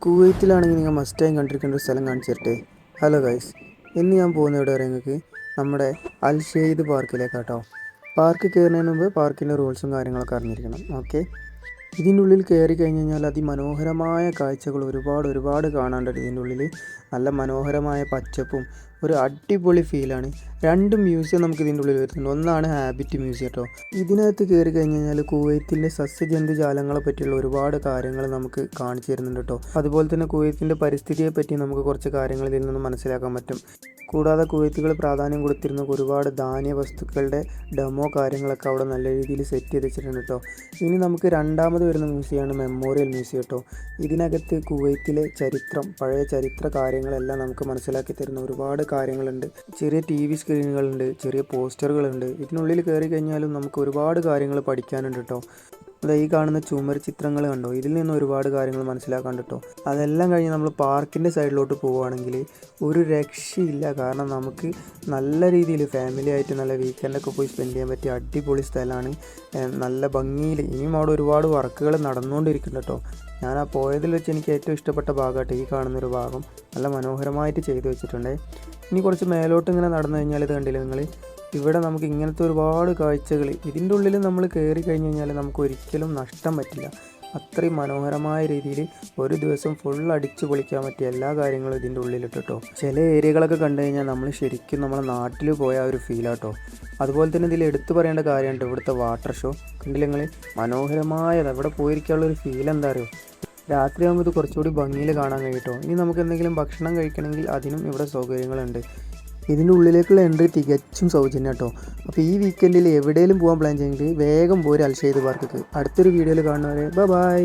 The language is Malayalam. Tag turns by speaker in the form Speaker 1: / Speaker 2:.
Speaker 1: കുവൈത്തിലാണെങ്കിൽ നിങ്ങൾ മസ്റ്റായും കണ്ടിരിക്കേണ്ട ഒരു സ്ഥലം കാണിച്ചു തരട്ടെ. ഹലോ ഗൈസ്, ഇന്ന് ഞാൻ പോകുന്ന ഇവിടെ വരെ നിങ്ങൾക്ക് നമ്മുടെ അൽ ഷെയ്ദ് പാർക്കിലേക്കാട്ടോ. പാർക്ക് കയറുന്നതിന് മുമ്പ് പാർക്കിൻ്റെ റൂൾസും കാര്യങ്ങളൊക്കെ അറിഞ്ഞിരിക്കണം. ഓക്കെ, ഇതിൻ്റെ ഉള്ളിൽ കയറി കഴിഞ്ഞ് കഴിഞ്ഞാൽ അതിമനോഹരമായ കാഴ്ചകൾ ഒരുപാട് കാണാനുണ്ട്. ഇതിൻ്റെ ഉള്ളിൽ നല്ല മനോഹരമായ പച്ചപ്പും ഒരു അടിപൊളി ഫീലാണ്. രണ്ട് മ്യൂസിയം നമുക്ക് ഇതിൻ്റെ ഉള്ളിൽ വരുന്നുണ്ട്. ഒന്നാണ് ഹാബിറ്റ് മ്യൂസിയം കേട്ടോ. ഇതിനകത്ത് കയറി കഴിഞ്ഞ് കഴിഞ്ഞാൽ കുവൈത്തിൻ്റെ സസ്യജന്തുജാലങ്ങളെ പറ്റിയുള്ള ഒരുപാട് കാര്യങ്ങൾ നമുക്ക് കാണിച്ചു തരുന്നുണ്ട് കേട്ടോ. അതുപോലെ തന്നെ കുവൈത്തിൻ്റെ പരിസ്ഥിതിയെ പറ്റി നമുക്ക് കുറച്ച് കാര്യങ്ങൾ ഇതിൽ നിന്ന് മനസ്സിലാക്കാൻ പറ്റും. കൂടാതെ കുവൈത്തുകൾ പ്രാധാന്യം കൊടുത്തിരുന്ന ഒരുപാട് ധാന്യ വസ്തുക്കളുടെ ഡെമോ കാര്യങ്ങളൊക്കെ അവിടെ നല്ല രീതിയിൽ സെറ്റ് ചെയ്ത് വെച്ചിട്ടുണ്ട് കേട്ടോ. ഇനി നമുക്ക് രണ്ടാമത് വരുന്ന മ്യൂസിയമാണ് മെമ്മോറിയൽ മ്യൂസിയം കേട്ടോ. ഇതിനകത്ത് കുവൈത്തിലെ ചരിത്രം, പഴയ ചരിത്ര കാര്യങ്ങളെല്ലാം നമുക്ക് മനസ്സിലാക്കി തരുന്ന ഒരുപാട് കാര്യങ്ങളുണ്ട്. ചെറിയ TV സ്ക്രീനുകളുണ്ട്, ചെറിയ പോസ്റ്ററുകളുണ്ട്. ഇതിനുള്ളിൽ കയറി കഴിഞ്ഞാലും നമുക്ക് ഒരുപാട് കാര്യങ്ങൾ പഠിക്കാനുണ്ട് കേട്ടോ. ഈ കാണുന്ന ചുമര് ചിത്രങ്ങൾ കണ്ടോ, ഇതിൽ നിന്ന് ഒരുപാട് കാര്യങ്ങൾ മനസ്സിലാക്കാൻ കേട്ടോ. അതെല്ലാം കഴിഞ്ഞ് നമ്മൾ പാർക്കിൻ്റെ സൈഡിലോട്ട് പോവുകയാണെങ്കിൽ ഒരു രക്ഷയില്ല. കാരണം നമുക്ക് നല്ല രീതിയിൽ ഫാമിലി ആയിട്ട് നല്ല വീക്കെൻഡൊക്കെ പോയി സ്പെൻഡ് ചെയ്യാൻ പറ്റിയ അടിപൊളി സ്ഥലമാണ്. നല്ല ഭംഗിയിൽ ഇനിയും അവിടെ ഒരുപാട് വർക്കുകൾ നടന്നുകൊണ്ടിരിക്കുന്നുണ്ട് കേട്ടോ. ഞാൻ ആ പോയതിൽ വെച്ച് എനിക്ക് ഏറ്റവും ഇഷ്ടപ്പെട്ട ഭാഗമായിട്ട് ഈ കാണുന്നൊരു ഭാഗം നല്ല മനോഹരമായിട്ട് ചെയ്തു വെച്ചിട്ടുണ്ട്. ഇനി കുറച്ച് മേലോട്ട് ഇങ്ങനെ നടന്നു കഴിഞ്ഞാൽ ഇത് കണ്ടില്ലേ നിങ്ങൾ, ഇവിടെ നമുക്ക് ഇങ്ങനത്തെ ഒരുപാട് കാഴ്ചകൾ ഇതിൻ്റെ ഉള്ളിൽ നമ്മൾ കയറി കഴിഞ്ഞ് കഴിഞ്ഞാൽ നമുക്ക് ഒരിക്കലും നഷ്ടം പറ്റില്ല. അത്രയും മനോഹരമായ രീതിയിൽ ഒരു ദിവസം ഫുൾ അടിച്ച് പൊളിക്കാൻ പറ്റിയ എല്ലാ കാര്യങ്ങളും ഇതിൻ്റെ ഉള്ളിലിട്ട് കേട്ടോ. ചില ഏരിയകളൊക്കെ കണ്ടു കഴിഞ്ഞാൽ നമ്മൾ ശരിക്കും നമ്മളെ നാട്ടിൽ പോയ ഒരു ഫീലാട്ടോ. അതുപോലെ തന്നെ ഇതിൽ എടുത്തു പറയേണ്ട കാര്യമുണ്ട് ഇവിടുത്തെ വാട്ടർ ഷോ. കണ്ടില്ല നിങ്ങൾ, മനോഹരമായത്. അവിടെ പോയിരിക്കാനുള്ള ഒരു ഫീൽ എന്താ അറിയോ, രാത്രിയാകുമ്പോൾ ഇത് കുറച്ചുകൂടി ഭംഗിയിൽ കാണാൻ കഴിയട്ടോ. ഇനി നമുക്ക് എന്തെങ്കിലും ഭക്ഷണം കഴിക്കണമെങ്കിൽ അതിനും ഇവിടെ സൗകര്യങ്ങളുണ്ട്. ഇതിൻ്റെ ഉള്ളിലേക്കുള്ള എൻട്രി തികച്ചും സൗജന്യം കേട്ടോ. അപ്പോൾ ഈ വീക്കെൻഡിൽ എവിടെയെങ്കിലും പോകാൻ പ്ലാൻ ചെയ്യുമെങ്കിൽ വേഗം പോര് അൽ ഷെയ്ദ് പാർക്കിക്ക്. അടുത്തൊരു വീഡിയോയിൽ കാണുന്നവരെ ബൈ.